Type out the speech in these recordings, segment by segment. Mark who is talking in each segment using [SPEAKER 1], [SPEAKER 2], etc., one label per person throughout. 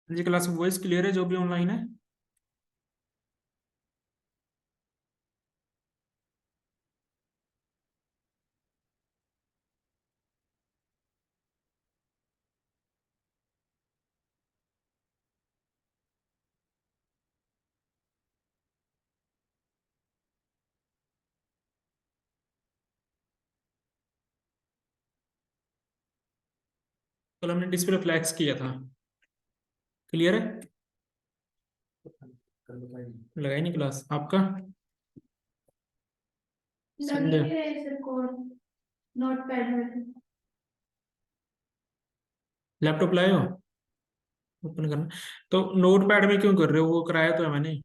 [SPEAKER 1] जी class voice clear है जो भी ऑनलाइन है। कल हमने डिस्प्ले फ्लैक्स किया था। क्लियर है। लगाई नहीं क्लास आपका। संडे लैपटॉप लाए हो। ओपन करना। तो नोट पैड में क्यों कर रहे हो, वो कराया तो है मैंने।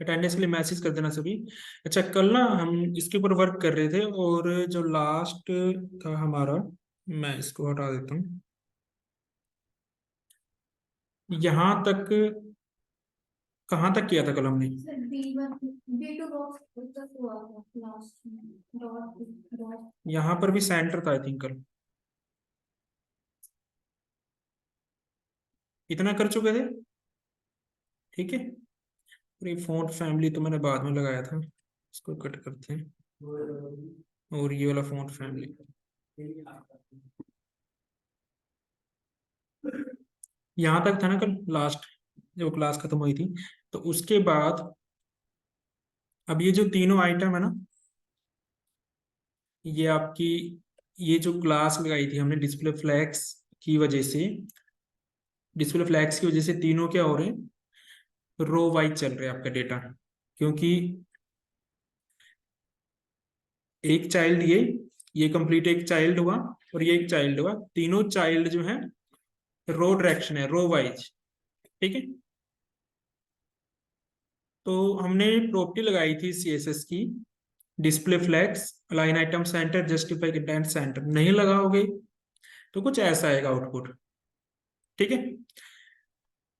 [SPEAKER 1] अटेंडेंस के लिए मैसेज कर देना सभी। अच्छा कल ना हम इसके ऊपर वर्क कर रहे थे, और जो लास्ट था हमारा, मैं इसको हटा देता हूँ। यहाँ तक कहाँ तक किया था कल हमने। यहाँ पर भी सेंटर था आई थिंक कल। इतना कर चुके थे। ठीक है। और ये फ़ॉन्ट फैमिली तो मैंने बाद में लगाया था, इसको कट करते हैं। और ये वाला फ़ॉन्ट फैमिली यहाँ तक था ना कल लास्ट, जो क्लास खत्म हुई थी। तो उसके बाद अब ये जो तीनों आइटम है ना, ये आपकी, ये जो क्लास लगाई थी हमने डिस्प्ले फ्लैक्स की वजह से, डिस्प्ले फ्लैक्स की वजह से तीनों क्या हो रहे हैं, रो वाइज चल रहे हैं आपका डेटा। क्योंकि एक चाइल्ड ये कंप्लीट एक चाइल्ड हुआ, और ये एक चाइल्ड हुआ, तीनों चाइल्ड जो है रो डायरेक्शन है, रो वाइज। ठीक है। तो हमने प्रॉपर्टी लगाई थी सीएसएस की, display flags align item centre justify content centre, नहीं लगाओगे तो कुछ ऐसा आएगा आउटपुट। ठीक है।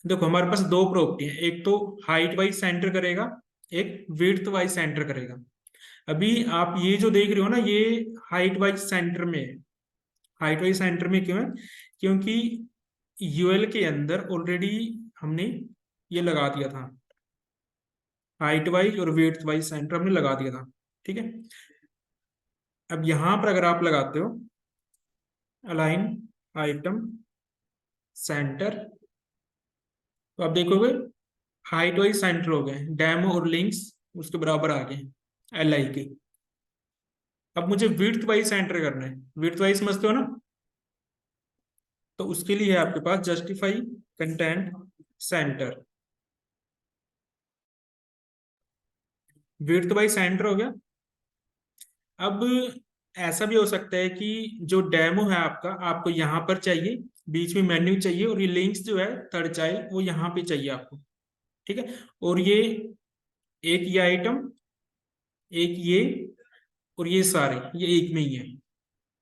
[SPEAKER 1] देखो हमारे पास दो प्रॉपर्टी है, एक तो हाइट वाइज सेंटर करेगा, एक विड्थ वाइज सेंटर करेगा। अभी आप ये जो देख रहे हो ना, ये हाइट वाइज सेंटर में है। हाइट वाइज सेंटर में क्यों है, क्योंकि यूएल के अंदर ऑलरेडी हमने ये लगा दिया था, हाइट वाइज और वेट वाइज सेंटर हमने लगा दिया था। ठीक है। अब यहां पर अगर आप लगाते हो अलाइन आइटम सेंटर, तो आप देखोगे हाइट वाइज सेंटर हो गए, डेमो और लिंक्स उसके बराबर आ गए एल आई के। अब मुझे विड्थ वाइज सेंटर करना है, विड्थ वाइज समझते हो ना। तो उसके लिए है आपके पास justify content centre, width wise centre हो गया। अब ऐसा भी हो सकता है कि जो डेमो है आपका, आपको यहाँ पर चाहिए, बीच में मेन्यू चाहिए, और ये लिंक्स जो है थर्ड चाइल्ड वो यहाँ पे चाहिए आपको। ठीक है। और ये एक ये आइटम, एक ये, और ये सारे ये एक में ही है,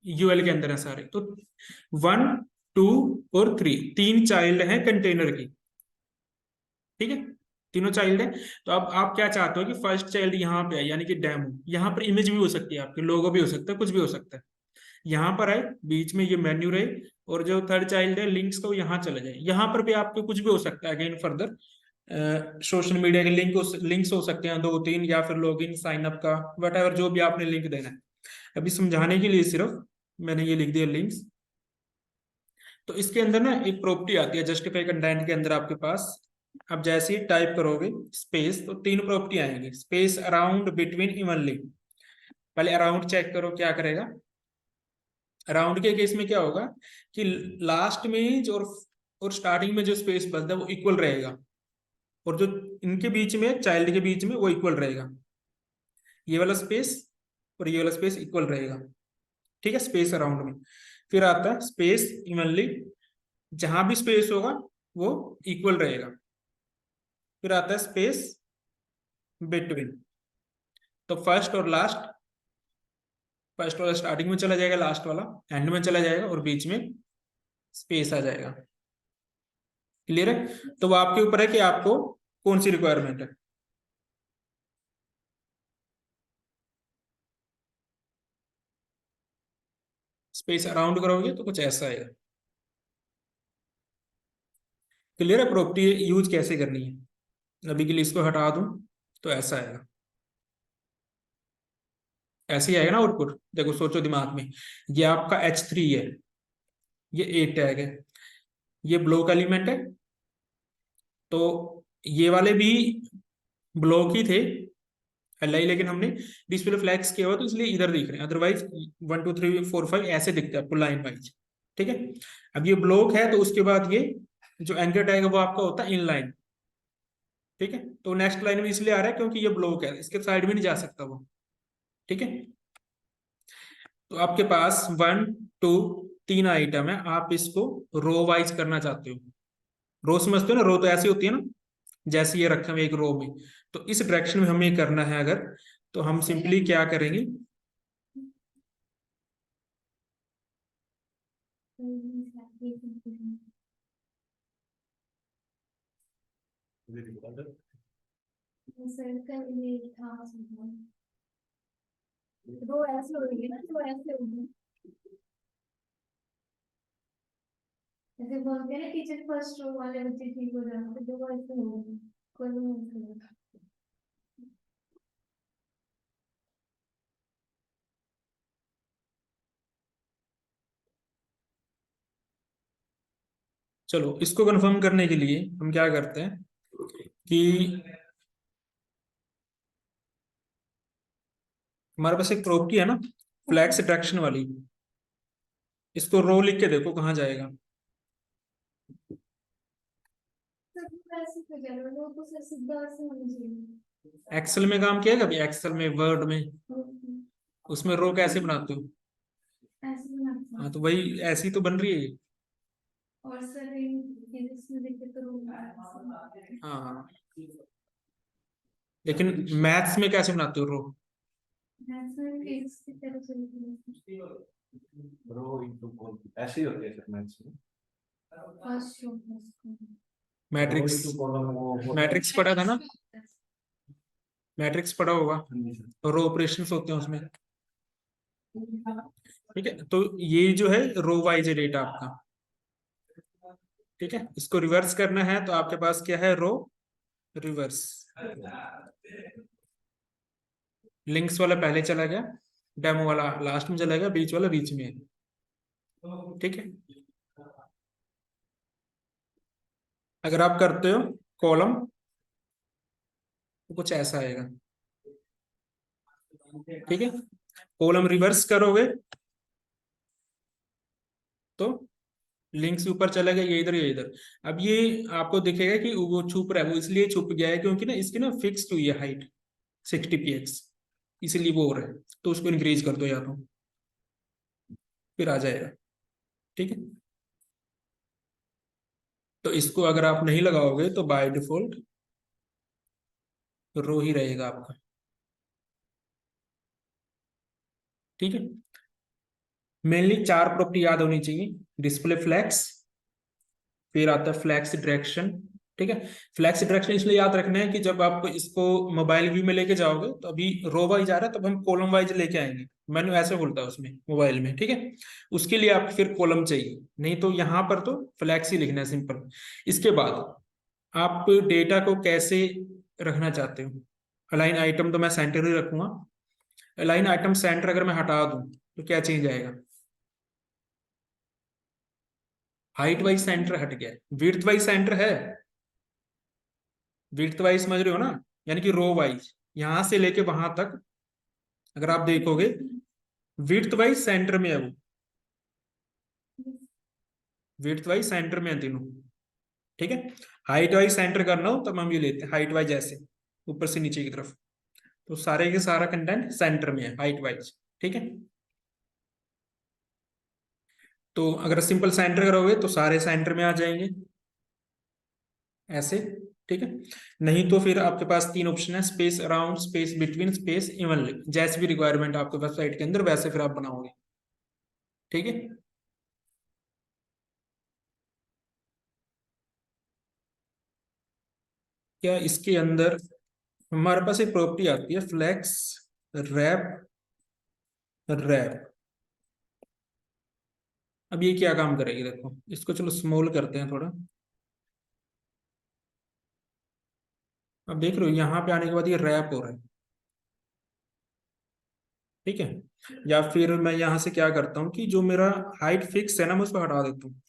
[SPEAKER 1] यूएल के अंदर है सारे। तो 1 2 और 3 तीन चाइल्ड है कंटेनर की। ठीक है। तीनों चाइल्ड है। तो अब आप क्या चाहते हो कि फर्स्ट चाइल्ड यहाँ पे है, यानी कि डेमो, यहाँ पर इमेज भी हो सकती है आपके, लोगो भी हो सकता है, कुछ भी हो सकता है। यहाँ पर है, बीच में ये मेन्यू रहे, और जो थर्ड चाइल्ड है लिंक्स का वो यहाँ चले जाए। यहाँ पर भी आपको कुछ भी हो सकता है अगेन फर्दर, सोशल मीडिया के लिंक्स हो सकते हैं दो तीन, या फिर लॉगिन साइन अप का वट एवर, जो भी आपने लिंक देना है। अभी समझाने के लिए सिर्फ मैंने ये लिख दिया लिंक्स। तो इसके अंदर ना एक प्रॉपर्टी आती है जस्टिफाई कंटेंट के अंदर आपके पास। अब जैसे ही टाइप करोगे स्पेस, तो तीन प्रॉपर्टी आएंगी, स्पेस अराउंड बिटवीन इवनली, पहले अराउंड चेक करो क्या करेगा। अराउंड के केस में क्या होगा कि लास्ट में जो और स्टार्टिंग में जो स्पेस बचता है वो इक्वल रहेगा, और जो इनके बीच में चाइल्ड के बीच में वो इक्वल रहेगा। ये वाला स्पेस और ये वाला स्पेस इक्वल रहेगा, ठीक है, स्पेस अराउंड में। फिर आता है स्पेस इवनली, जहां भी स्पेस होगा वो इक्वल रहेगा। फिर आता है स्पेस बिटवीन। तो फर्स्ट और लास्ट, फर्स्ट वाला स्टार्टिंग में चला जाएगा, लास्ट वाला एंड में चला जाएगा, और बीच में स्पेस आ जाएगा। क्लियर है? तो वो आपके ऊपर है कि आपको कौन सी रिक्वायरमेंट है। स्पेस अराउंड करोगे तो कुछ ऐसा आएगा। क्लियर है? प्रॉपर्टी यूज कैसे करनी है। अभी के लिए इसको हटा दूं तो ऐसा आएगा, ऐसे ही आएगा ना आउटपुट। देखो सोचो दिमाग में, ये आपका H3 है, ये ए टैग है, ये ब्लॉक एलिमेंट है, तो ये वाले भी ब्लॉक ही थे एल, लेकिन हमने डिस्प्ले फ्लैग्स किया हुआ तो इसलिए इधर दिख रहे हैं, अदरवाइज 1 2 3 4 5 ऐसे दिखते हैं आपको लाइन वाइज। ठीक है, अब ये ब्लॉक है तो उसके बाद ये जो एंकर टैग है वो आपका होता है इन लाइन। ठीक है, तो नेक्स्ट लाइन में इसलिए आ रहा है क्योंकि ये ब्लॉक है, इसके साइड में नहीं जा सकता वो। ठीक है, तो आपके पास 1 2 3 आइटम है, आप इसको रो वाइज करना चाहते हो। रो समझते हो ना, रो तो ऐसी होती है ना, जैसे ये रखा हुआ एक रो में। तो इस डायरेक्शन में हमें करना है अगर, तो हम सिंपली क्या करेंगे,
[SPEAKER 2] दो ऐसे हो रही है ना, दो ऐसे होगी, ऐसे बोलते हैं ना टीचर फर्स्ट रो वाले बच्चे ठीक हो जाते, दो ऐसे होगी, कोई नहीं होगा।
[SPEAKER 1] चलो इसको कंफर्म करने के लिए हम क्या करते हैं कि हमारे पास एक प्रॉपर्टी है ना फ्लैक्स अट्रैक्शन वाली, इसको रो लिख के देखो कहाँ जाएगा।
[SPEAKER 2] सब ऐसे हो जाएगा, वो तो सर सीधा ऐसे होना चाहिए।
[SPEAKER 1] एक्सेल में काम किया है कभी? एक्सेल में, वर्ड में,
[SPEAKER 2] ओके,
[SPEAKER 1] उसमें रो कैसे बनाते हो?
[SPEAKER 2] ऐसे बनाते
[SPEAKER 1] हाँ
[SPEAKER 2] हैं।
[SPEAKER 1] तो वही ऐसी तो बन रही है ये।
[SPEAKER 2] और सर इन फिजिक्स में देखे तो
[SPEAKER 1] हाँ हाँ, लेकिन मैथ्स में कैसे बनाते हो रो?
[SPEAKER 2] मैथ्स में फिजिक्स की तरह चलती है।
[SPEAKER 3] रो इनटू कॉलम ऐसे ही होते हैं सर मैथ्स में।
[SPEAKER 2] फर्स्ट रो फर्स्ट
[SPEAKER 1] मैट्रिक्स,
[SPEAKER 3] रो इनटू कॉलम वो
[SPEAKER 1] मैट्रिक्स पढ़ा था ना, मैट्रिक्स पढ़ा होगा, तो रो ऑपरेशंस होते हैं उसमें। ठीक है, तो ये जो है रो वाइज है डेटा आपका। ठीक है, इसको रिवर्स करना है तो आपके पास क्या है, रो रिवर्स। लिंक्स वाला पहले चला गया, डेमो वाला लास्ट में चला गया, बीच वाला बीच में है। ठीक है, अगर आप करते हो कॉलम तो कुछ ऐसा आएगा। ठीक है, कॉलम रिवर्स करोगे तो लिंक्स ऊपर चला गया, ये इधर ये इधर। अब ये आपको दिखेगा कि वो छुप रहा है, वो इसलिए छुप गया है क्योंकि ना इसकी ना फिक्स्ड हुई है हाइट 60 px, इसीलिए वो हो रहा है। तो उसको इंक्रीज कर दो या तो, फिर आ जाएगा। ठीक है, तो इसको अगर आप नहीं लगाओगे तो बाय डिफॉल्ट रो ही रहेगा आपका। ठीक है, मेनली 4 प्रॉपर्टी याद होनी चाहिए। डिस्प्ले फ्लैक्स, फिर आता है फ्लैक्स डायरेक्शन। ठीक है, फ्लैक्स डायरेक्शन इसलिए याद रखना है कि जब आप इसको मोबाइल व्यू में लेके जाओगे तो अभी रो वाइज आ रहा है, तब हम कॉलम वाइज लेके आएंगे। मैंने ऐसे बोलता है उसमें मोबाइल में। ठीक है, उसके लिए आप फिर कॉलम चाहिए, नहीं तो यहाँ पर तो फ्लैक्स ही लिखना है सिंपल। इसके बाद आप डेटा को कैसे रखना चाहते हो। अलाइन आइटम तो मैं सेंटर ही रखूंगा। अलाइन आइटम सेंटर अगर मैं हटा दूं तो क्या चेंज आएगा? हाइट वाइज सेंटर हट गया, विड्थ वाइज सेंटर है। विड्थ वाइज समझ रहे हो ना, यानी कि रो वाइज यहां से लेके वहां तक अगर आप देखोगे विड्थ वाइज सेंटर में है वो, विड्थ वाइज सेंटर में है तीनों, ठीक है। हाइट वाइज सेंटर करना हो तब हम ये लेते हैं हाइट वाइज, ऐसे ऊपर से नीचे की तरफ। तो सारे के सारा कंटेंट सेंटर में है हाइट वाइज, ठीक है। तो अगर सिंपल सेंटर करोगे तो सारे सेंटर में आ जाएंगे ऐसे, ठीक है। नहीं तो फिर आपके पास तीन ऑप्शन है, space around, space between, space evenly, जैसी भी रिक्वायरमेंट आपके वेबसाइट के अंदर वैसे फिर आप बनाओगे, ठीक है। क्या इसके अंदर हमारे पास एक प्रॉपर्टी आती है फ्लेक्स रैप रैप। अब ये क्या काम करेगी देखो, इसको चलो स्मॉल करते हैं थोड़ा। अब देख रहे हो यहाँ पे आने के बाद ये रैप हो रहा है, ठीक है। या फिर मैं यहाँ से क्या करता हूँ कि जो मेरा हाइट फिक्स है ना, मैं उसको हटा देता हूँ।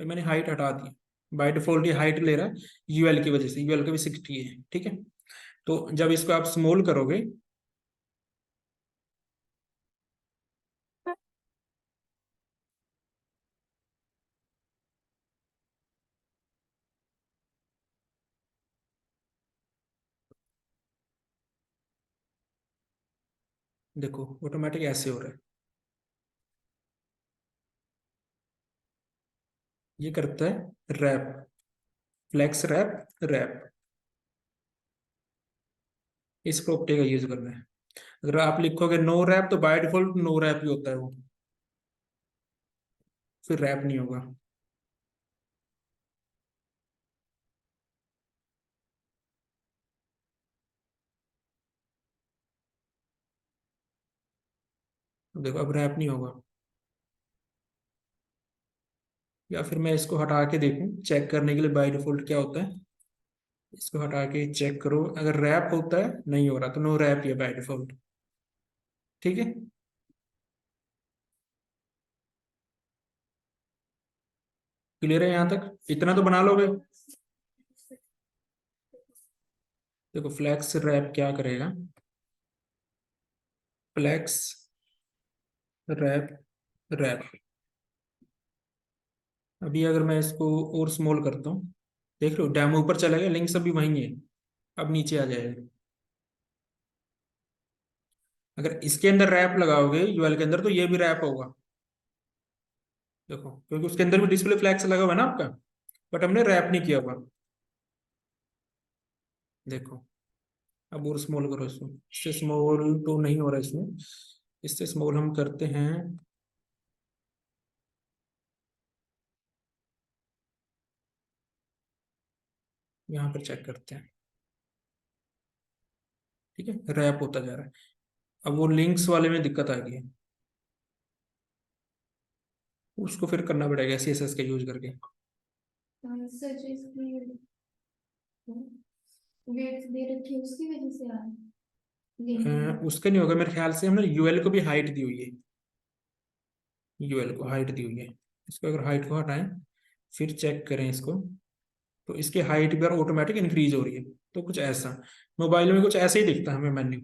[SPEAKER 1] तो मैंने हाइट हटा दी, बाय डिफॉल्ट ये हाइट ले रहा है यूएल की वजह से, यूएल का भी 60 है, ठीक है। तो जब इसको आप स्मॉल करोगे, देखो ऑटोमेटिक ऐसे हो रहा है, ये करता है रैप, फ्लेक्स रैप रैप। इस प्रॉपर्टी का यूज करना है। अगर आप लिखोगे नो रैप तो बाय डिफॉल्ट नो रैप ही होता है वो, फिर रैप नहीं होगा। देखो अब रैप नहीं होगा। या फिर मैं इसको हटा के देखूं चेक करने के लिए बाय डिफॉल्ट क्या होता है, इसको हटा के चेक करो, अगर रैप होता है नहीं हो रहा तो नो रैप ही है बाय डिफॉल्ट, ठीक है। क्लियर है यहाँ तक, इतना तो बना लोगे। देखो फ्लैक्स रैप क्या करेगा, फ्लैक्स रैप रैप। अभी अगर मैं इसको और स्मॉल करता हूँ, देख रहे हो डैम ऊपर चला गया, लिंक सब भी वहीं है, अब नीचे आ जाएगा। अगर इसके अंदर रैप लगाओगे यूएल के अंदर तो ये भी रैप होगा, देखो क्योंकि उसके अंदर भी डिस्प्ले फ्लैक्स लगा हुआ है ना आपका, बट हमने रैप नहीं किया हुआ। देखो अब और स्मॉल करो इसको, इससे स्मॉल तो नहीं हो रहा इसमें, इससे स्मॉल हम करते हैं, यहाँ पर चेक करते हैं, ठीक है रैप होता जा रहा है। अब वो लिंक्स वाले में दिक्कत आ गई है, उसको फिर करना पड़ेगा सीएसएस का यूज करके।
[SPEAKER 2] सर जो इसकी वेट दे रखी है उसकी वजह से आ लिंक।
[SPEAKER 1] उसका नहीं होगा मेरे ख्याल से, हमने यूएल को भी हाइट दी हुई है, यूएल को हाइट दी हुई है। इसको अगर हाइट को हटाएं फिर चेक करें इसको, तो इसकी हाइट भी ऑटोमेटिक इंक्रीज हो रही है। तो कुछ ऐसा मोबाइल में कुछ ऐसे ही दिखता है हमें मेन्यू,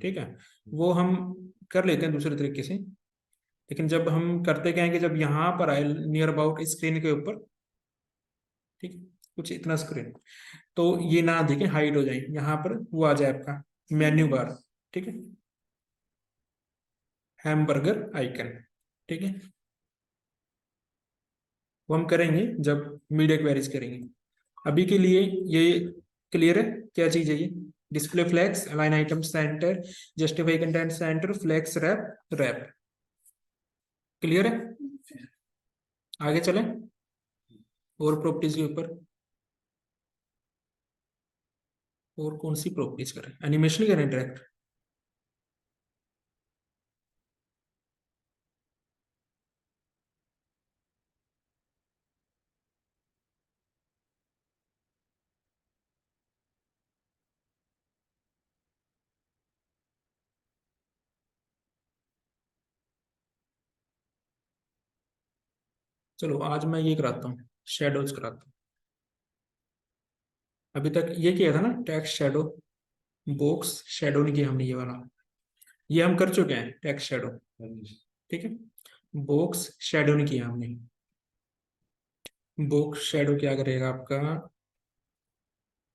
[SPEAKER 1] ठीक है। वो हम कर लेते हैं दूसरे तरीके से, लेकिन जब हम करते क्या है कि जब यहाँ पर आए नियर अबाउट स्क्रीन के ऊपर, ठीक है, कुछ इतना स्क्रीन, तो ये ना देखें हाइड हो जाए, यहाँ पर वो आ जाए आपका मेन्यू बार, ठीक है, हैमबर्गर आइकन, ठीक है। वो हम करेंगे जब मीडिया क्वेरीज करेंगे। अभी के लिए ये क्लियर है क्या चीज है ये, display flex, align item centre, justify content centre, flex wrap wrap, clear है। आगे चलें और प्रॉपर्टीज के ऊपर, और कौन सी प्रॉपर्टीज करें, एनिमेशन करें डायरेक्ट। चलो आज मैं ये कराता हूँ, शेडोज कराता हूँ। अभी तक ये किया था ना टेक्स्ट शेडो, बॉक्स शेडो नहीं किया हमने, ये वाला ये हम कर चुके हैं टेक्स्ट शेडो,
[SPEAKER 3] हाँ जी।
[SPEAKER 1] ठीक है। बॉक्स शेडो नहीं किया हमने। बॉक्स शेडो क्या करेगा आपका,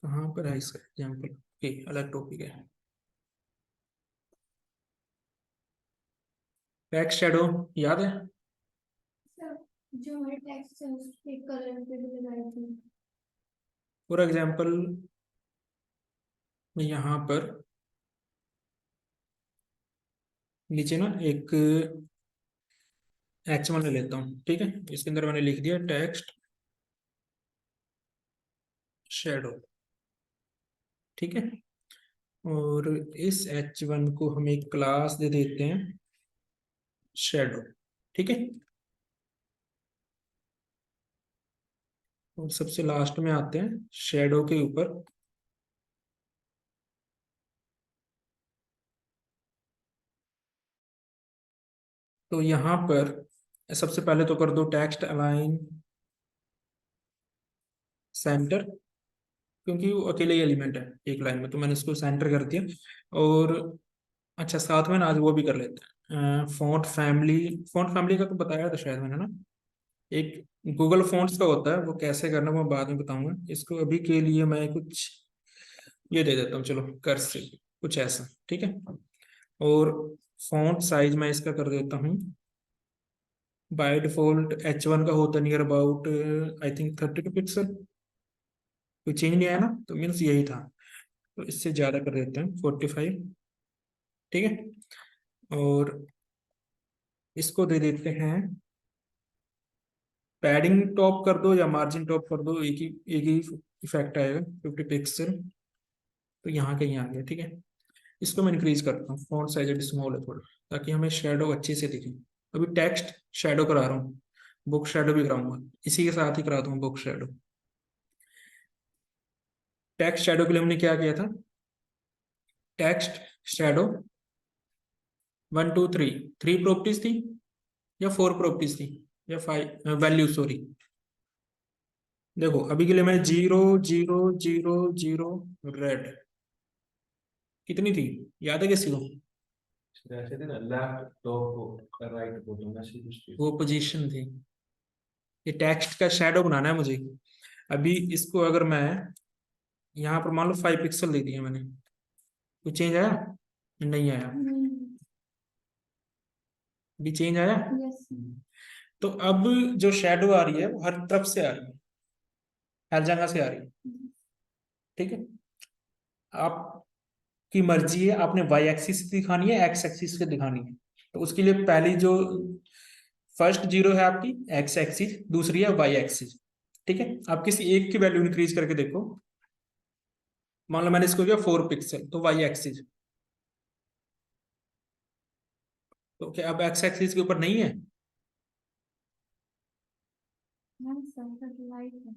[SPEAKER 1] कहाँ पर है इसका एग्जाम्पल, ओके अलग टॉपिक है। टेक्स्ट शेडो याद है,
[SPEAKER 2] सर जो हमारे टेक्स्ट है उसके कलर पे भी लगाई थी।
[SPEAKER 1] फॉर एग्जाम्पल मैं यहाँ पर नीचे ना एक H1 ले लेता हूँ, ठीक है। इसके अंदर मैंने लिख दिया टेक्स्ट शेडो, ठीक है। और इस H1 को हम एक क्लास दे देते हैं शेडो, ठीक है। और सबसे लास्ट में आते हैं शेडो के ऊपर, तो यहाँ पर सबसे पहले तो कर दो टेक्स्ट अलाइन सेंटर, क्योंकि वो अकेले ही एलिमेंट है एक लाइन में, तो मैंने इसको सेंटर कर दिया। और अच्छा साथ में ना आज वो भी कर लेते हैं फॉन्ट फैमिली। फॉन्ट फैमिली का तो बताया था शायद मैंने ना, एक गूगल फॉन्ट्स का होता है, वो कैसे करना वो बाद में बताऊंगा। इसको अभी के लिए मैं कुछ ये दे देता हूँ, चलो कर से कुछ ऐसा, ठीक है। और फॉन्ट साइज मैं इसका कर देता हूँ, बाय डिफॉल्ट H1 का होता near about I think 32 pixel, कोई चेंज नहीं आया ना, तो मीन्स यही था। तो इससे ज़्यादा कर देते हैं 45, ठीक है। और इसको दे देते हैं पैडिंग टॉप कर दो या मार्जिन टॉप कर दो, एक ही इफेक्ट आएगा 50 पिक्सल, तो यहाँ का ही आ गया, ठीक है। इसको मैं इंक्रीज करता हूँ, फॉन्ट साइज स्मॉल है थोड़ा, ताकि हमें शेडो अच्छे से दिखे। अभी टेक्स्ट शेडो करा रहा हूँ, बुक शेडो भी कराऊंगा, इसी के साथ ही कराता हूँ बुक शेडो। टेक्स्ट शेडो के लिए हमने क्या किया था, टेक्स्ट शेडो 1 2 3 3 प्रॉपर्टीज थी या 4 प्रॉपर्टीज थी या 5 वैल्यू, सॉरी। देखो अभी के लिए मैं 0 0 0 0 रेड कितनी थी, याद है किसी को,
[SPEAKER 3] ऐसे थे ना, लेफ्ट टॉप राइट बॉटम ऐसी कुछ थी।
[SPEAKER 1] वो पोजीशन थी। ये टेक्स्ट का शेडो बनाना है मुझे। अभी इसको अगर मैं यहाँ पर मान लो 5 पिक्सल दे दिया मैंने, कुछ चेंज आया, नहीं आया। अभी चेंज आया।
[SPEAKER 2] यस।
[SPEAKER 1] तो अब जो शेडो आ रही है वो हर तरफ से आ रही है, हर जगह से आ रही है, ठीक है। आपकी मर्जी है, आपने वाई एक्सिस से दिखानी है एक्स एक्सिस से दिखानी है। तो उसके लिए पहली जो फर्स्ट जीरो है आपकी एक्स एक्सिस, दूसरी है वाई एक्सिस, ठीक है। आप किसी एक की वैल्यू इंक्रीज करके देखो, मान लो मैंने इसको किया 4 पिक्सल, तो वाई एक्सिस, तो क्या अब एक्स एक्सिस के ऊपर नहीं है।
[SPEAKER 2] हाँ सर लाइट है।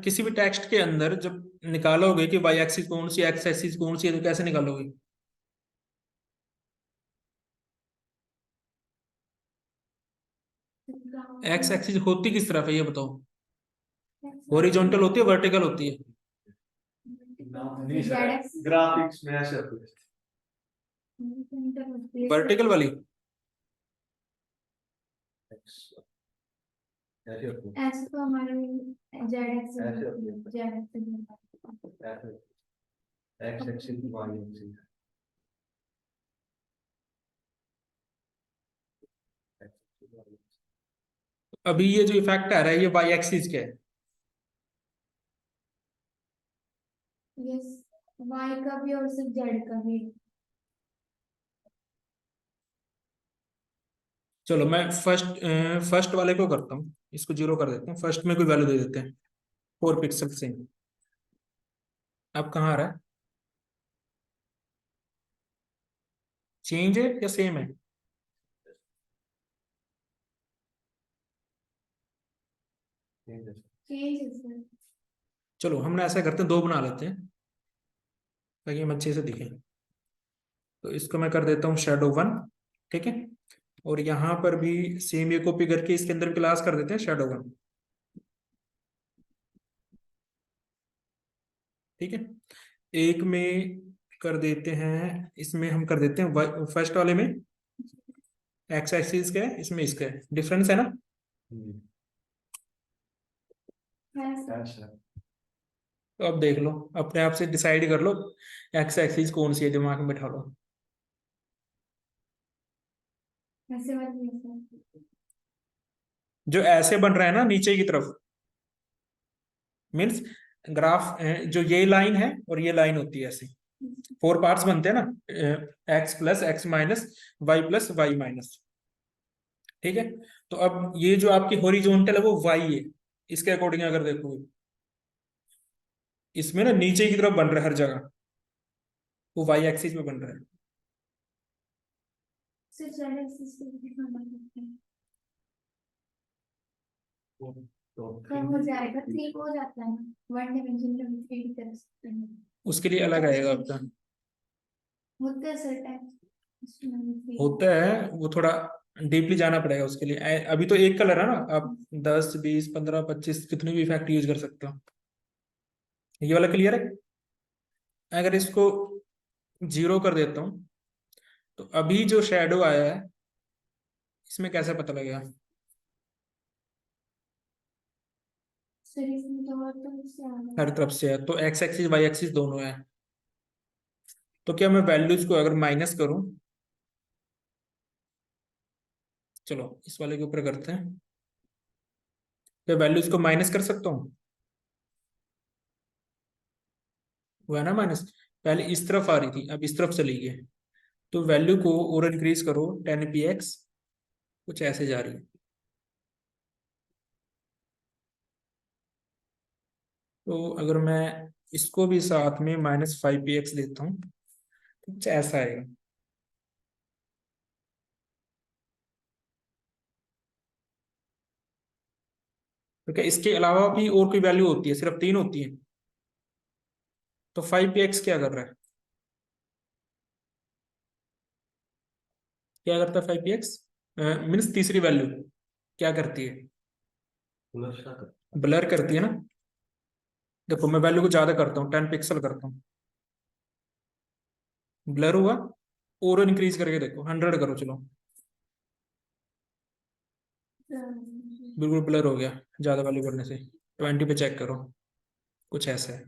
[SPEAKER 1] किसी भी टेक्स्ट के अंदर जब निकालोगे कि वाई एक्सिस कौन सी एक्स एक्सिस कौन सी है, तो कैसे निकालोगे, एक्स एक्सिस होती किस तरफ है ये बताओ, हॉरिजॉन्टल होती है वर्टिकल होती है,
[SPEAKER 3] नहीं सर, ग्राफिक्स में ऐसे होते
[SPEAKER 1] वर्टिकल वाली।
[SPEAKER 3] ऐसे होते हैं।
[SPEAKER 2] ऐसे तो हमारे जेड एक्स
[SPEAKER 3] ऐसे होती है।
[SPEAKER 2] जेड एक्स
[SPEAKER 3] ऐसे एक्स एक्सिस वाई एक्सिस
[SPEAKER 1] अभी ये जो इफेक्ट आ रहा है ये वाई एक्सिस का है,
[SPEAKER 2] यस वाई का भी और सिर्फ जेड का भी।
[SPEAKER 1] चलो मैं फर्स्ट वाले को करता हूँ, इसको 0 कर देता हूँ, फर्स्ट में कोई वैल्यू दे देते हैं 4 पिक्सल से। अब कहाँ आ रहा है, चेंज है या सेम है,
[SPEAKER 2] चेंज है सर।
[SPEAKER 1] चलो हमने ऐसा करते हैं, 2 बना लेते हैं ताकि हम अच्छे से दिखें। तो इसको मैं कर देता हूँ शेडो 1, ठीक है। और यहाँ पर भी सेम ये कॉपी करके इसके अंदर क्लास कर देते हैं शेडो 1। ठीक है, एक में कर देते हैं, इसमें हम कर देते हैं फर्स्ट वाले में एक्स एक्सिस का है, इसमें इसका है, डिफरेंस है ना।
[SPEAKER 2] है
[SPEAKER 3] ऐसा
[SPEAKER 1] तो अब देख लो, अपने आप से डिसाइड कर लो एक्स एक्सिस कौन सी है, दिमाग में बैठा लो।
[SPEAKER 2] ऐसे वाली ऐसे
[SPEAKER 1] जो ऐसे बन रहा है ना नीचे की तरफ, मीन्स ग्राफ, जो ये लाइन है और ये लाइन होती है ऐसे, फोर पार्ट्स बनते हैं ना, x plus x minus y plus y minus. ठीक है, तो अब ये जो आपकी हॉरिजॉन्टल है वो वाई है, इसके अकॉर्डिंग अगर देखोगे इसमें ना नीचे की तरफ बन रहा है हर जगह, वो वाई एक्सिस पे बन रहा है।
[SPEAKER 2] सिर्फ सारे एक्सिस पे दिखाना पड़ता है।
[SPEAKER 3] तो
[SPEAKER 2] कम हो जाएगा, थ्री हो जाता है ना, वन डायमेंशन में थ्री भी कर सकते हैं।
[SPEAKER 1] उसके लिए अलग आएगा आपका,
[SPEAKER 2] होता है सर टाइम
[SPEAKER 1] होता है वो थोड़ा डीपली जाना पड़ेगा उसके लिए। अभी तो एक कलर है ना, आप 10 20 15 25 कितने भी इफेक्ट यूज कर सकते हो। ये वाला क्लियर है। अगर इसको 0 कर देता हूँ तो अभी जो शेडो आया है इसमें कैसे पता लगेगा।
[SPEAKER 2] सर इसमें तो और तो उससे आ रहा
[SPEAKER 1] हर
[SPEAKER 2] है।
[SPEAKER 1] तरफ से है तो एक्स एक्सिस वाई एक्सिस दोनों है। तो क्या मैं वैल्यूज को अगर माइनस करूं, चलो इस वाले के ऊपर करते हैं, क्या वैल्यूज को माइनस कर सकता हूँ। वो है ना माइनस, पहले इस तरफ आ रही थी अब इस तरफ चली गई है, तो वैल्यू को और इंक्रीज करो 10 px, कुछ ऐसे जा रही है। तो अगर मैं इसको भी साथ में -5 px देता हूँ तो कुछ ऐसा आएगा। तो क्या इसके अलावा भी और कोई वैल्यू होती है, सिर्फ 3 होती है। तो 5 px क्या कर रहा है, क्या करता है 5 px, मीन्स तीसरी वैल्यू क्या करती है,
[SPEAKER 3] नशा कर
[SPEAKER 1] ब्लर करती है ना। देखो मैं वैल्यू को ज्यादा करता हूँ, 10 पिक्सल करता हूँ, ब्लर हुआ, और इंक्रीज करके देखो 100 करो, चलो बिल्कुल ब्लर हो गया ज्यादा वैल्यू करने से। 20 पे चेक करो, कुछ ऐसा है,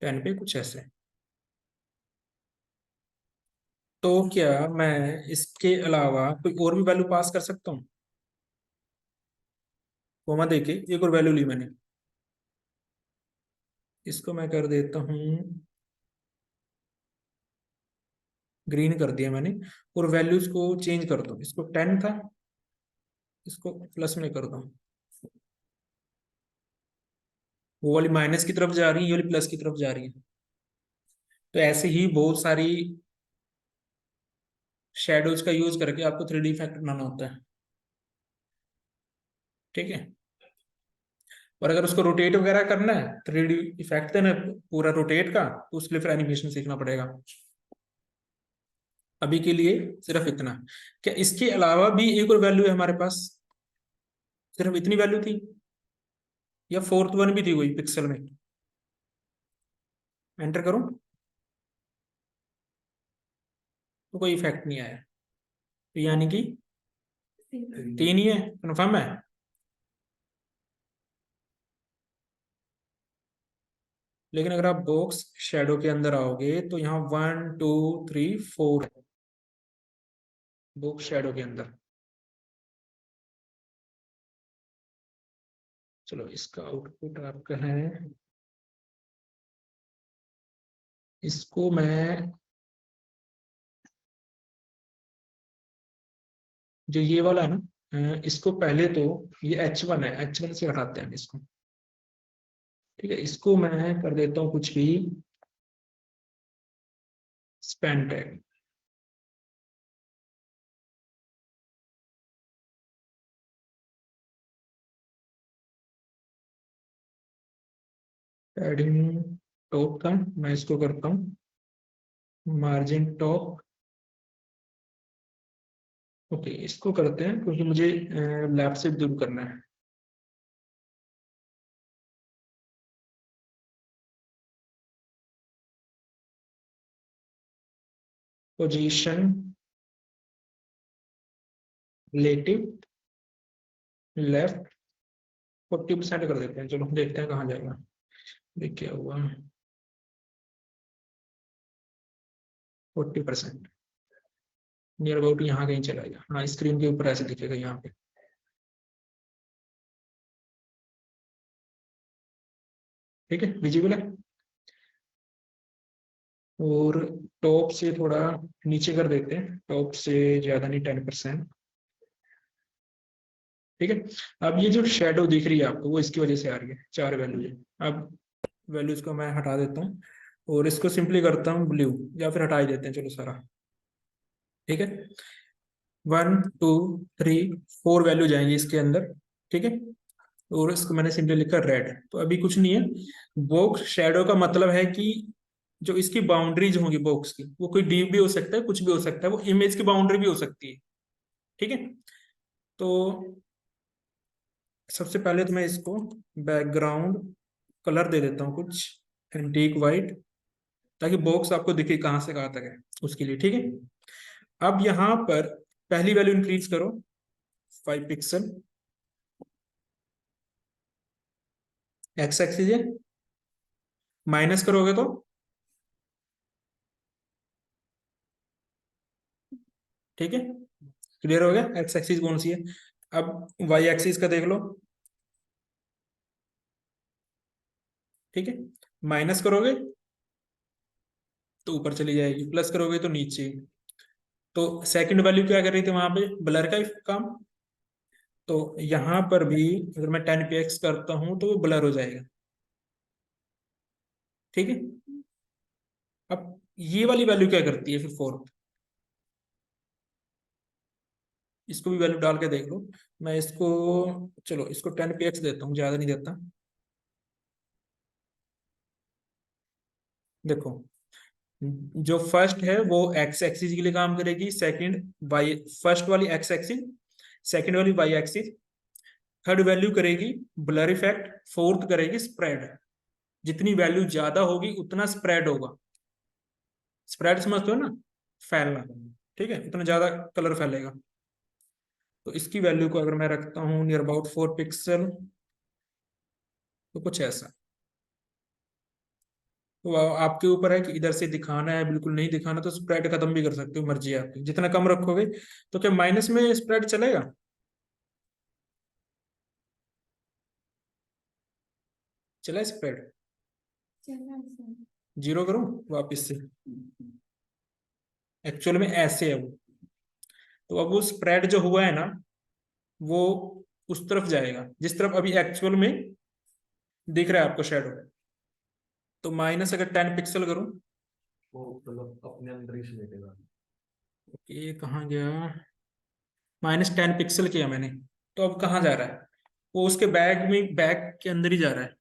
[SPEAKER 1] 10 पे कुछ ऐसा है। तो क्या मैं इसके अलावा कोई और भी वैल्यू पास कर सकता हूँ। कोमा देके एक और वैल्यू ली मैंने, इसको मैं कर देता हूँ ग्रीन कर दिया मैंने, और वैल्यूज को चेंज कर दो, इसको 10 था इसको प्लस में कर दो। वो वाली माइनस की तरफ जा रही है, ये वाली प्लस की तरफ जा रही है। तो ऐसे ही बहुत सारी शेडोज का यूज करके आपको 3D इफेक्ट बनाना होता है। ठीक है, और अगर उसको रोटेट वगैरह करना है, 3D इफेक्ट देना है पूरा रोटेट का, तो उसके लिए फिर एनिमेशन सीखना पड़ेगा। अभी के लिए सिर्फ इतना। क्या इसके अलावा भी एक और वैल्यू है हमारे पास, सिर्फ इतनी वैल्यू थी, या फोर्थ वन भी थी कोई पिक्सल में। एंटर करूं तो कोई इफेक्ट नहीं आया, तो यानी कि 3 ही है, कन्फर्म है। लेकिन अगर आप बॉक्स शेडो के अंदर आओगे तो यहाँ 1 2 3 4 है बॉक्स शेडो के अंदर। चलो इसका आउटपुट आपका है, इसको मैं, जो ये वाला है ना, इसको पहले तो, ये H1 है, H1 से हटाते हैं इसको। ठीक है, इसको मैं कर देता हूँ कुछ भी स्पैन टैग, पैडिंग टॉप का मैं इसको करता हूँ मार्जिन टॉप। ओके, इसको करते हैं क्योंकि मुझे लेफ्ट से दूर करना है। पोजीशन रिलेटिव लेफ्ट 40% कर देते हैं। चलो देखते हैं कहाँ जाएगा। देख क्या हुआ, 40% नियर अबाउट यहाँ कहीं चला गया। हाँ, स्क्रीन के ऊपर ऐसे दिखेगा यहाँ पे। ठीक है, विजिबल है। और टॉप से थोड़ा नीचे कर देते हैं, टॉप से ज्यादा नहीं, 10%। ठीक है। अब ये जो शेडो दिख रही है आपको, वो इसकी वजह से आ रही है, 4 वैल्यू है। अब वैल्यूज को मैं हटा देता हूँ और इसको सिंपली करता हूँ ब्लू, या फिर हटा ही देते हैं चलो सारा। ठीक है, 1 2 3 4 वैल्यू जाएंगी इसके अंदर। ठीक है, और इसको मैंने सिंपली लिखा रेड। तो अभी कुछ नहीं है। बॉक्स शेडो का मतलब है कि जो इसकी बाउंड्रीज होंगी बॉक्स की, वो कोई डीप भी हो सकता है, कुछ भी हो सकता है, वो इमेज की बाउंड्री भी हो सकती है। ठीक है, तो सबसे पहले तो मैं इसको बैकग्राउंड कलर दे देता हूँ कुछ एंटीक वाइट, ताकि बॉक्स आपको दिखे कहाँ से कहाँ तक है उसके लिए। ठीक है, अब यहाँ पर पहली वैल्यू इंक्रीज करो 5 पिक्सल, एक्स एक्सिस है। माइनस करोगे तो ठीक है, क्लियर हो गया एक्स एक्सिस कौन सी है। अब वाई एक्सिस का देख लो। ठीक है, माइनस करोगे तो ऊपर चली जाएगी, प्लस करोगे तो नीचे। तो सेकंड वैल्यू क्या कर रही थी वहां पे, ब्लर का ही काम। तो यहां पर भी अगर मैं 10 px करता हूं तो वो ब्लर हो जाएगा। ठीक है, अब ये वाली वैल्यू क्या करती है फिर फोर्थ, इसको भी वैल्यू डाल के देख लो। मैं इसको, चलो इसको 10 px देता हूँ, ज्यादा नहीं देता। देखो, जो फर्स्ट है वो एक्स एक्सिस के लिए काम करेगी, सेकंड वाई, फर्स्ट वाली एक्स एक्सिस, सेकंड वाली वाई एक्सिस, थर्ड वैल्यू करेगी ब्लर इफेक्ट, फोर्थ करेगी स्प्रेड। जितनी वैल्यू ज्यादा होगी उतना स्प्रेड होगा। स्प्रेड समझते हो ना, फैलना। ठीक है, उतना ज्यादा कलर फैलेगा। तो इसकी वैल्यू को अगर मैं रखता हूँ नियर अबाउट 4 पिक्सल, तो कुछ ऐसा। तो आपके ऊपर है कि इधर से दिखाना है, बिल्कुल नहीं दिखाना तो स्प्रेड खत्म भी कर सकते हो, मर्जी है आपकी। जितना कम रखोगे तो क्या माइनस में स्प्रेड चलेगा, चला स्प्रेड।
[SPEAKER 2] चलना सर।
[SPEAKER 1] जीरो करूं वापस से, एक्चुअल में ऐसे है वो। तो अब वो स्प्रेड जो हुआ है ना, वो उस तरफ जाएगा जिस तरफ अभी एक्चुअल में दिख रहा है आपको शेडो। तो माइनस अगर 10 पिक्सल करूं,
[SPEAKER 3] वो मतलब अपने अंदर ही समेटेगा।
[SPEAKER 1] ये कहाँ गया, -10 पिक्सल किया मैंने। तो अब कहाँ जा रहा है, वो उसके बैग में, बैग के अंदर ही जा रहा है।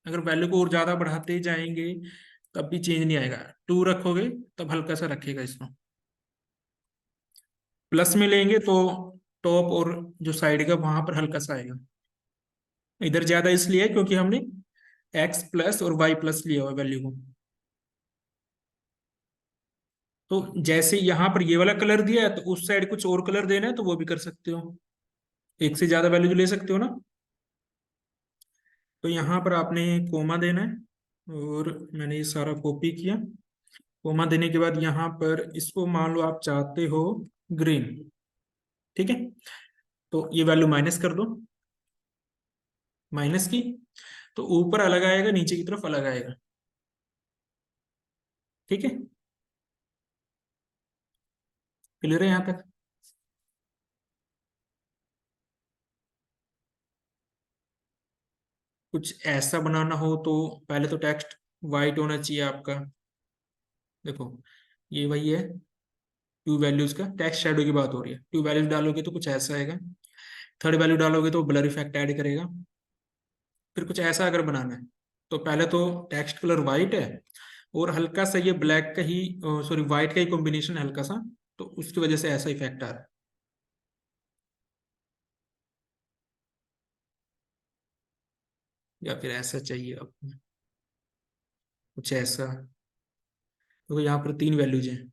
[SPEAKER 1] अगर वैल्यू को और ज्यादा बढ़ाते जाएंगे तब भी चेंज नहीं आएगा। 2 रखोगे तब हल्का सा रखेगा इसको, प्लस में लेंगे तो टॉप और जो साइड का वहां पर हल्का सा आएगा। इधर ज्यादा इसलिए है क्योंकि हमने एक्स प्लस और वाई प्लस लिया हुआ वैल्यू को। तो जैसे यहाँ पर ये वाला कलर दिया है, तो उस साइड कुछ और कलर देना है तो वो भी कर सकते हो, एक से ज्यादा वैल्यू ले सकते हो ना। तो यहाँ पर आपने कोमा देना है, और मैंने ये सारा कॉपी किया। कोमा देने के बाद यहाँ पर इसको मान लो आप चाहते हो ग्रीन। ठीक है, तो ये वैल्यू माइनस कर दो, माइनस की। तो ऊपर अलग आएगा, नीचे की तरफ अलग आएगा। ठीक है, क्लियर है यहाँ तक। कुछ ऐसा बनाना हो तो पहले तो टेक्स्ट वाइट होना चाहिए आपका। देखो, ये वही है, टू वैल्यूज का टेक्स्ट शेडो की बात हो रही है। टू वैल्यूज डालोगे तो कुछ ऐसा आएगा, थर्ड वैल्यू डालोगे तो ब्लर इफेक्ट ऐड करेगा। फिर कुछ ऐसा अगर बनाना है तो पहले तो टेक्स्ट कलर वाइट है, और हल्का सा ये ब्लैक का ही, सॉरी वाइट का ही कॉम्बिनेशन है हल्का सा, तो उसकी वजह से ऐसा इफेक्ट आ रहा है। या फिर ऐसा चाहिए आपको, कुछ ऐसा। तो यहाँ पर 3 वैल्यूज हैं,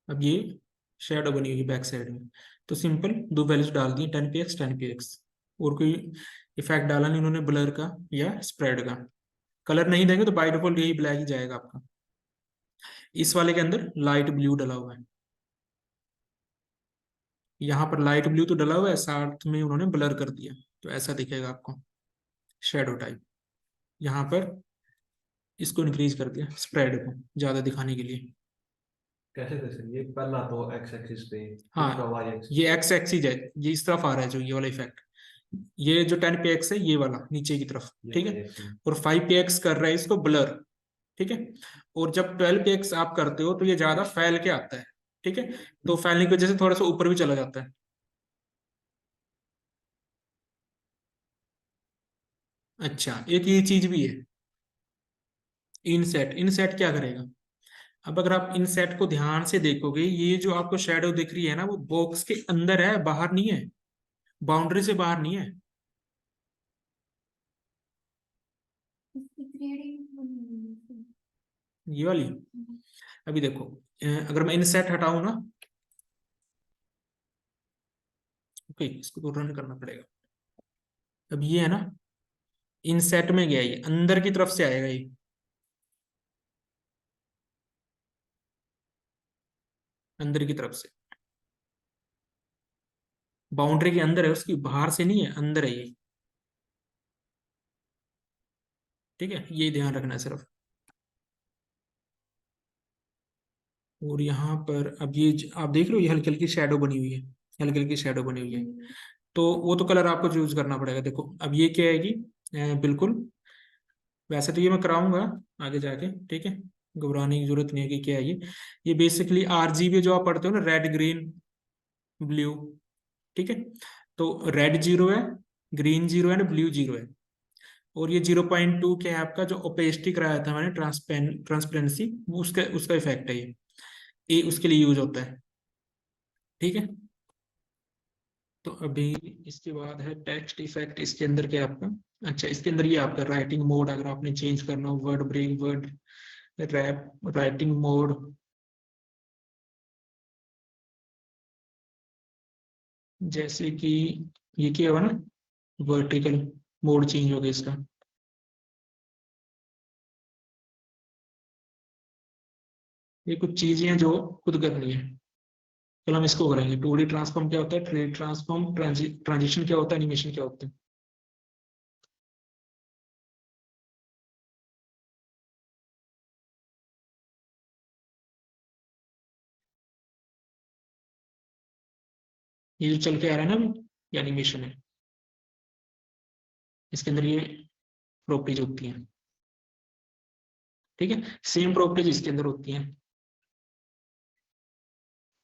[SPEAKER 1] अब ये शेडो बनी हुई है बैक साइड में, तो सिंपल दो वैल्यूज डाल दी 10px 10px, और कोई इफेक्ट डाला नहीं उन्होंने ब्लर का या स्प्रेड का। कलर नहीं देंगे तो बाय डिफॉल्ट यही ब्लैक ही जाएगा आपका। इस वाले के अंदर लाइट ब्लू डला हुआ है, यहाँ पर लाइट ब्लू तो डला हुआ है, साथ में उन्होंने ब्लर कर दिया, तो ऐसा दिखेगा आपको शेडो टाइप। यहाँ पर इसको इंक्रीज कर दिया स्प्रेड को ज्यादा दिखाने के लिए।
[SPEAKER 3] कैसे थे सर ये पहला तो एक्स एक्सिस पे,
[SPEAKER 1] हाँ,
[SPEAKER 3] दूसरा वाई एक्सिस
[SPEAKER 1] ये एक्स एक्सिस है, ये इस तरफ आ रहा है जो ये वाला इफेक्ट, ये जो 10px है ये वाला नीचे की तरफ, ठीक है। और 5px कर रहा है इसको ब्लर, ठीक है। और जब 12px आप करते हो तो ये ज्यादा फैल के आता है, ठीक है। तो फैलने की वजह से थोड़ा सा ऊपर भी चला जाता है। अच्छा, एक ये चीज भी है, इनसेट। इनसेट क्या करेगा, अब अगर आप इनसेट को ध्यान से देखोगे, ये जो आपको शेडो दिख रही है ना, वो बॉक्स के अंदर है, बाहर नहीं है, बाउंड्री से बाहर नहीं है,
[SPEAKER 2] इसकी 3D बनी हुई है।
[SPEAKER 1] ये वाली। अभी देखो, अगर मैं इनसेट हटाऊं ना, ओके, इसको तो रन करना पड़ेगा। अब ये है ना, इनसेट में गया, ये अंदर की तरफ से आएगा, ये अंदर की तरफ से, बाउंड्री के अंदर है उसकी, बाहर से नहीं है, अंदर है ये, ठीक है। ये ध्यान रखना है सिर्फ। और यहाँ पर अब ये आप देख रहे हो, ये हल्की हल्की शेडो बनी हुई है, हल्की हल्की शेडो बनी हुई है, तो वो तो कलर आपको चूज करना पड़ेगा। देखो अब ये क्या आएगी, बिल्कुल वैसे तो ये मैं कराऊंगा आगे जाके, ठीक है, घबराने की जरूरत नहीं है कि क्या है ये बेसिकली RGB जो आप पढ़ते हो ना, रेड ग्रीन ब्लू, ठीक है। तो रेड 0 है, ग्रीन 0 है, ब्लू 0 है, और ये 0.2 क्या है आपका, जो ओपेसिटी कराया था मैंने, ट्रांसपेरेंसी, उसका उसका इफेक्ट है ये उसके लिए यूज होता है, ठीक है। तो अभी इसके बाद है टेक्स्ट इफेक्ट, इसके अंदर क्या है आपका, अच्छा इसके अंदर ये आपका राइटिंग मोड, अगर आपने चेंज करना हो, word break, word wrap, writing mode, जैसे कि ये क्या हुआ ना, वर्टिकल मोड चेंज हो गया इसका, ये कुछ चीजें हैं जो खुद करनी है। चलो हम इसको करेंगे। 2D ट्रांसफॉर्म क्या होता है, 3D ट्रांसफॉर्म, ट्रांजिशन क्या होता है, एनिमेशन क्या होता है। ये जो चल के आ रहा है ना अभी, ये एनिमेशन है, इसके अंदर ये प्रॉपर्टीज होती हैं, ठीक है। सेम प्रॉपर्टीज इसके अंदर होती हैं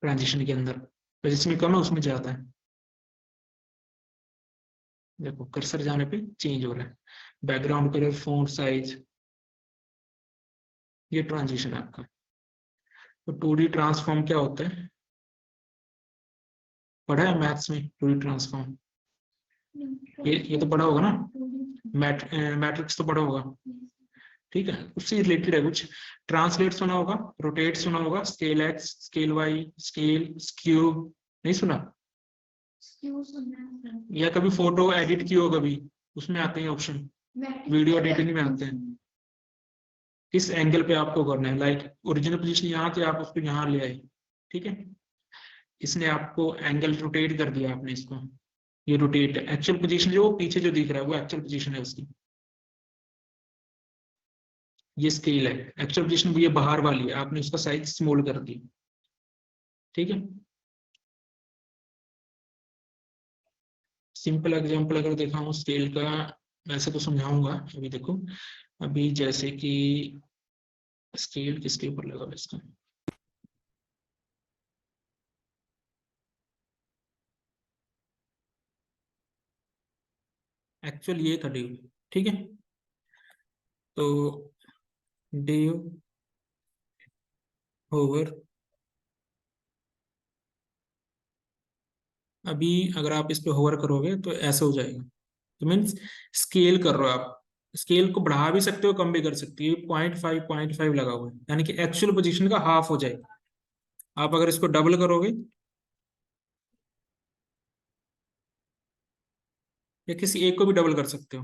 [SPEAKER 1] ट्रांजिशन के अंदर, तो जिसमें कम है उसमें ज्यादा है। देखो कर्सर जाने पे चेंज हो रहा है, बैकग्राउंड कलर, फॉन्ट साइज, ये ट्रांजिशन है आपका। तो 2D ट्रांसफॉर्म क्या होता है, पढ़ा है मैथ्स में 2D ट्रांसफॉर्म, ये तो पढ़ा होगा ना, मैट्रिक्स तो पढ़ा होगा, ठीक है। उससे रिलेटेड है कुछ। ट्रांसलेट सुना होगा, रोटेट सुना होगा, scale x, scale y, scale, skew, नहीं सुना,
[SPEAKER 2] क्यों सुनना है?
[SPEAKER 1] या कभी फोटो एडिट की हो कभी, उसमें आते हैं ऑप्शन, वीडियो एडिटिंग में आते हैं, किस एंगल पे आपको करना है, लाइक ओरिजिनल पोजीशन यहाँ थी, आप उसको यहाँ ले आए, ठीक है। इसने आपको एंगल रोटेट कर दिया, आपने इसको, ये रोटेट है, एक्चुअल पोजीशन जो पीछे जो दिख रहा है वो एक्चुअल पोजीशन है उसकी, ये स्केल है, एक्चुअल पोजीशन ये बाहर वाली है, आपने उसका साइज स्मॉल कर दी, ठीक है। सिंपल एग्जांपल अगर देखा हूँ स्केल का, वैसे तो समझाऊंगा अभी, देखो अभी जैसे कि स्केल किसके ऊपर लगा हुआ इसका, एक्चुअल ये था ड्यू, ठीक है। तो ड्यू ओवर, अभी अगर आप इस पे होवर करोगे तो ऐसा हो जाएगा, तो मीन्स स्केल कर रहे हो आप, स्केल को बढ़ा भी सकते हो, कम भी कर सकते हो, 0.5 0.5 लगा हुआ है, यानी कि एक्चुअल पोजीशन का हाफ हो जाएगा, आप अगर इसको डबल करोगे या किसी एक को भी डबल कर सकते हो,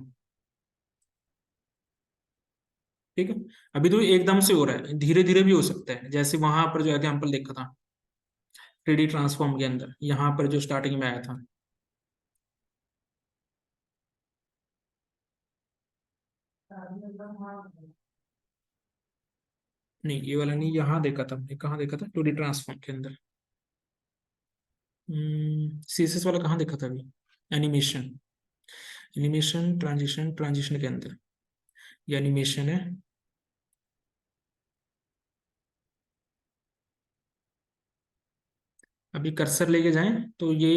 [SPEAKER 1] ठीक है। अभी तो एकदम से हो रहा है, धीरे धीरे भी हो सकता है, जैसे वहां पर जो एग्जाम्पल देखा था 3D ट्रांसफॉर्म के अंदर, यहाँ पर जो स्टार्टिंग में आया था। नहीं ये वाला नहीं, यहाँ देखा था हमने, कहाँ देखा था 2D ट्रांसफॉर्म के अंदर। सीएसएस वाला कहाँ देखा था अभी, एनिमेशन, एनिमेशन ट्रांजिशन, ट्रांजिशन के अंदर ये एनिमेशन है। अभी कर्सर लेके जाएं तो ये